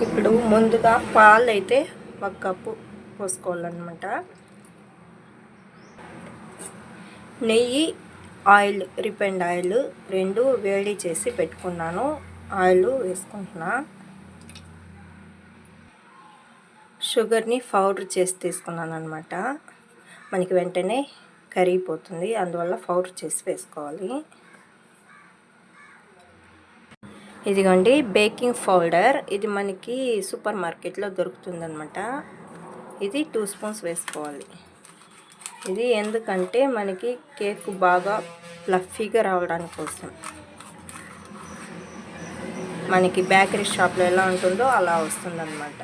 ఇప్పుడు ముందుగా పాలు అయితే 1 కప్పు పోసుకోవాలన్నమాట. నెయ్యి, ఆయిల్, రిఫైండ్ ఆయిల్ 2 వేడి చేసి పెట్టుకున్నాను. ఆయిల్ వేసుకుంటున్నా. షుగర్ని పౌడర్ చేసి తీసుకున్నాను అనమాట. మనకి వెంటనే కరిగిపోతుంది, అందువల్ల పౌడర్ చేసి వేసుకోవాలి. ఇదిగోండి బేకింగ్ పౌడర్. ఇది మనకి సూపర్ మార్కెట్లో దొరుకుతుందన్నమాట. ఇది 2 స్పూన్స్ వేసుకోవాలి. ఇది ఎందుకంటే మనకి కేక్ బాగా ఫ్లఫీగా రావడానికి కోసం. మనకి బేకరీ షాప్లో ఎలా ఉంటుందో అలా వస్తుందన్నమాట.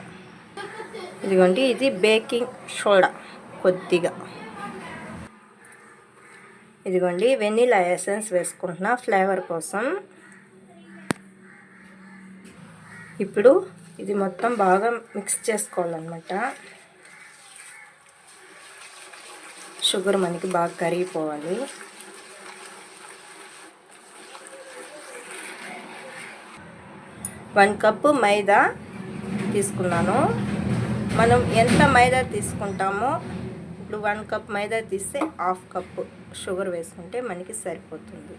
ఇదిగోండి ఇది బేకింగ్ సోడా కొద్దిగా. ఇదిగోండి వెనిలా ఎసెన్స్ వేసుకుంటున్నా ఫ్లేవర్ కోసం. ఇప్పుడు ఇది మొత్తం బాగా మిక్స్ చేసుకోవాలన్నమాట. షుగర్ మనకి బాగా కరిగిపోవాలి. వన్ కప్పు మైదా తీసుకున్నాను. మనం ఎంత మైదా తీసుకుంటామో ఇప్పుడు 1 కప్ మైదా తీస్తే 1/2 కప్పు షుగర్ వేసుకుంటే మనకి సరిపోతుంది.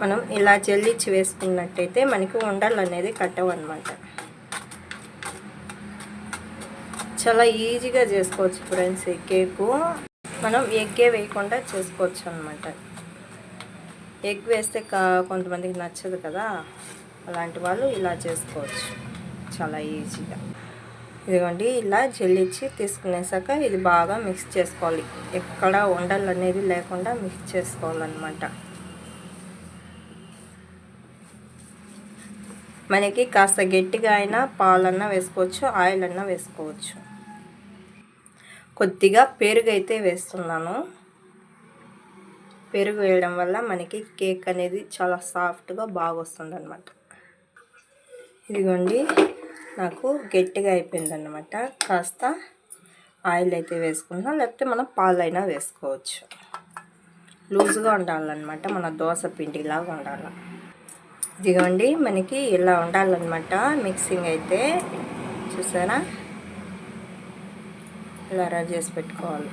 మనం ఇలా జల్లించి వేసుకున్నట్టయితే మనకి ఉండలు అనేది కట్టవు అన్నమాట. చాలా ఈజీగా చేసుకోవచ్చు ఫ్రెండ్స్. ఈ కేకు మనం ఎగ్గే వేయకుండా చేసుకోవచ్చు అన్నమాట. ఎగ్ వేస్తే కొంతమందికి నచ్చదు కదా, అలాంటి వాళ్ళు ఇలా చేసుకోవచ్చు చాలా ఈజీగా. ఇదిగోండి ఇలా జల్లించి తీసుకునేసాక ఇది బాగా మిక్స్ చేసుకోవాలి. ఎక్కడ ఉండలు అనేది లేకుండా మిక్స్ చేసుకోవాలన్నమాట. మనకి కాస్త గట్టిగా అయినా పాలన్నా వేసుకోవచ్చు, ఆయిల్ అన్నా వేసుకోవచ్చు. కొద్దిగా పెరుగు అయితే వేస్తున్నాను. పెరుగు వేయడం వల్ల మనకి కేక్ అనేది చాలా సాఫ్ట్గా బాగా వస్తుంది అన్నమాట. ఇదిగోండి నాకు గట్టిగా అయిపోయిందన్నమాట. కాస్త ఆయిల్ అయితే వేసుకుంటున్నాం, లేకపోతే మనం పాలైనా వేసుకోవచ్చు. లూజ్గా ఉండాలన్నమాట, మన దోశ పిండిలాగా ఉండాలి. ఇదిగోండి మనకి ఇలా ఉండాలన్నమాట. మిక్సింగ్ అయితే చూసారా, ఇలా రెడీ చేసి పెట్టుకోవాలి.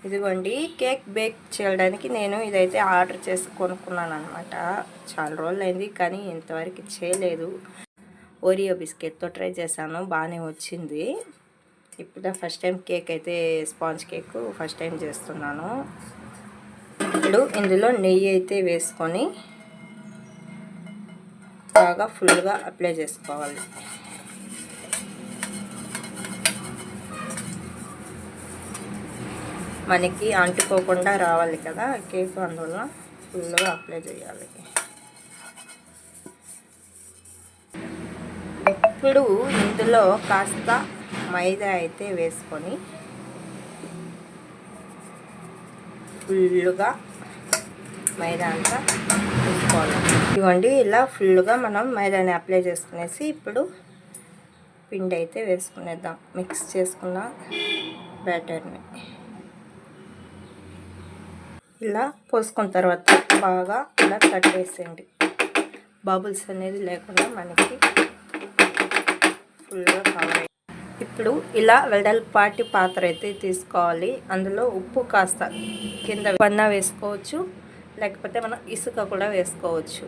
ఇదిగోండి కేక్ బేక్ చేయడానికి నేను ఇదైతే ఆర్డర్ చేసి కొనుక్కున్నాను అనమాట. చాలా రోజులు అయింది కానీ ఇంతవరకు చేయలేదు. ఓరియో బిస్కెట్తో ట్రై చేశాను, బాగానే వచ్చింది. ఇప్పుడు ఫస్ట్ టైం కేక్ అయితే స్పాంజ్ కేక్ ఫస్ట్ టైం చేస్తున్నాను. ఇప్పుడు ఇందులో నెయ్యి అయితే వేసుకొని బాగా ఫుల్గా అప్లై చేసుకోవాలి. మనకి అంటుకోకుండా రావాలి కదా కేక్, అందువల్ల ఫుల్గా అప్లై చేయాలి. ఇప్పుడు ఇందులో కాస్త మైదా అయితే వేసుకొని ఫుల్గా మైదా అంతా వేసుకోవాలి. ఇవ్వండి ఇలా ఫుల్గా మనం మైదాని అప్లై చేసుకునేసి ఇప్పుడు పిండి అయితే వేసుకునేద్దాం. మిక్స్ చేసుకున్న బ్యాటర్ని ఇలా పోసుకున్న తర్వాత బాగా ఇలా కట్టేసేయండి. బబుల్స్ అనేది లేకుండా మనకి ఫుల్గా కవర్. ఇప్పుడు ఇలా వెడల్పాటి పాత్ర అయితే తీసుకోవాలి. అందులో ఉప్పు కాస్త కింద పన్నా వేసుకోవచ్చు, లేకపోతే మనం ఇసుక కూడా వేసుకోవచ్చు.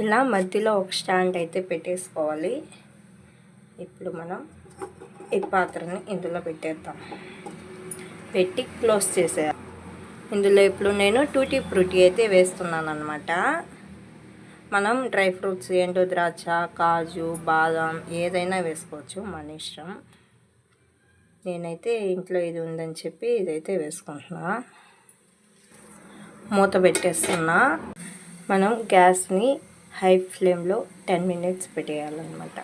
ఇలా మధ్యలో ఒక స్టాండ్ అయితే పెట్టేసుకోవాలి. ఇప్పుడు మనం ఈ పాత్రని ఇందులో పెట్టేద్దాం. పెట్టి క్లోజ్ చేసేయాలి. ఇందులో ఇప్పుడు నేను టూటీ ఫ్రూటీ అయితే వేస్తున్నాను అనమాట. మనం డ్రై ఫ్రూట్స్, ఎండు ద్రాక్ష, కాజు, బాదం ఏదైనా వేసుకోవచ్చు, మన ఇష్టం. నేనైతే ఇంట్లో ఇది ఉందని చెప్పి ఇదైతే వేసుకుంటున్నా. మూత పెట్టేస్తున్నా. మనం గ్యాస్ని హై ఫ్లేమ్లో 10 మినిట్స్ పెట్టేయాలన్నమాట.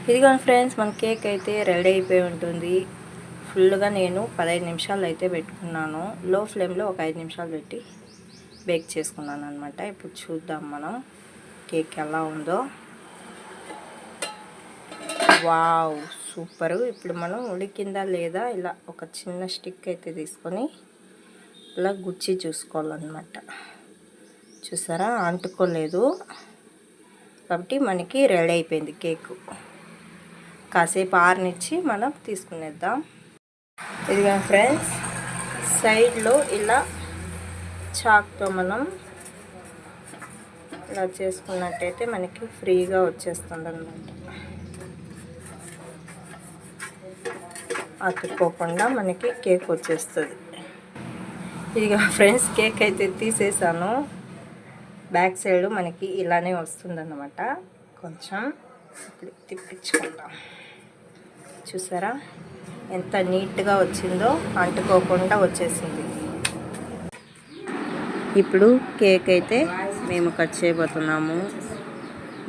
ఇదిగోండి ఫ్రెండ్స్, మన కేక్ అయితే రెడీ అయిపోయి ఉంటుంది. ఫుల్గా నేను 15 నిమిషాలు అయితే పెట్టుకున్నాను. లో ఫ్లేమ్లో ఒక 5 నిమిషాలు పెట్టి బేక్ చేసుకున్నాను అనమాట. ఇప్పుడు చూద్దాం మనం కేక్ ఎలా ఉందో. Wow super. ఇప్పుడు మనం ఉడికిందా లేదా ఇలా ఒక చిన్న స్టిక్ అయితే తీసుకొని ఇలా గుచ్చి చూసుకోవాలన్నమాట. చూసారా, అంటుకోలేదు. కాబట్టి మనకి రెడీ అయిపోయింది కేకు. కాసేపు ఆరనిచ్చి మనం తీసుకునేద్దాం. ఇదిగా ఫ్రెండ్స్, సైడ్లో ఇలా చాక్తో మనం ఇలా చేసుకున్నట్టయితే మనకి ఫ్రీగా వచ్చేస్తుంది అన్నమాట. అతుక్కోకుండా మనకి కేక్ వచ్చేస్తుంది. ఇదిగా ఫ్రెండ్స్, కేక్ అయితే తీసేసాను. బ్యాక్ సైడ్ మనకి ఇలానే వస్తుందన్నమాట. కొంచెం తిప్పించుకుందాం. చూసారా ఎంత నీట్గా వచ్చిందో, అంటుకోకుండా వచ్చేసింది. ఇప్పుడు కేక్ అయితే మేము కట్ చేయబోతున్నాము.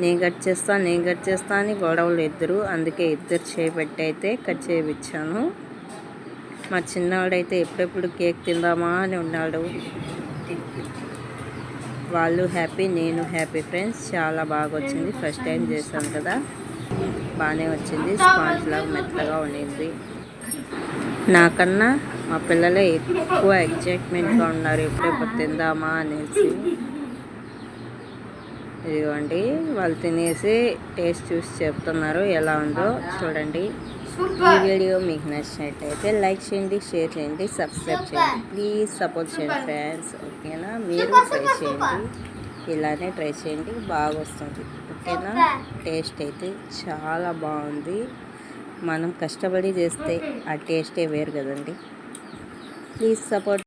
నేను కట్ చేస్తా అని గొడవలు ఇద్దరు, అందుకే ఇద్దరు చేపెట్టి అయితే కట్ చేయించాను. మా చిన్నవాడైతే ఎప్పుడెప్పుడు కేక్ తిందామా అని ఉన్నాడు. వాళ్ళు హ్యాపీ, నేను హ్యాపీ ఫ్రెండ్స్. చాలా బాగా వచ్చింది. ఫస్ట్ టైం చేశాను కదా, బాగానే వచ్చింది. స్పాంజ్ లాగా మెత్తగా ఉండింది. నాకన్నా మా పిల్లలే ఎక్కువ ఎగ్జైట్మెంట్గా ఉన్నారు, ఎప్పుడెప్పుడు తిందామా అనేసి. ఇదిగోండి, వాళ్ళు తినేసి టేస్ట్ చూసి చెప్తున్నారు ఎలా ఉందో. చూడండి. ఈ వీడియో మీకు నచ్చినట్టయితే లైక్ చేయండి, షేర్ చేయండి, సబ్స్క్రైబ్ చేయండి. ప్లీజ్ సపోర్ట్ చేయండి ఫ్రెండ్స్. ఓకేనా? మీరు ట్రై చేయండి, ఇలానే ట్రై చేయండి, బాగా వస్తుంది. ఓకేనా? టేస్ట్ అయితే చాలా బాగుంది. మనం కష్టపడి చేస్తే ఆ టేస్టే వేరు కదండి. Please support.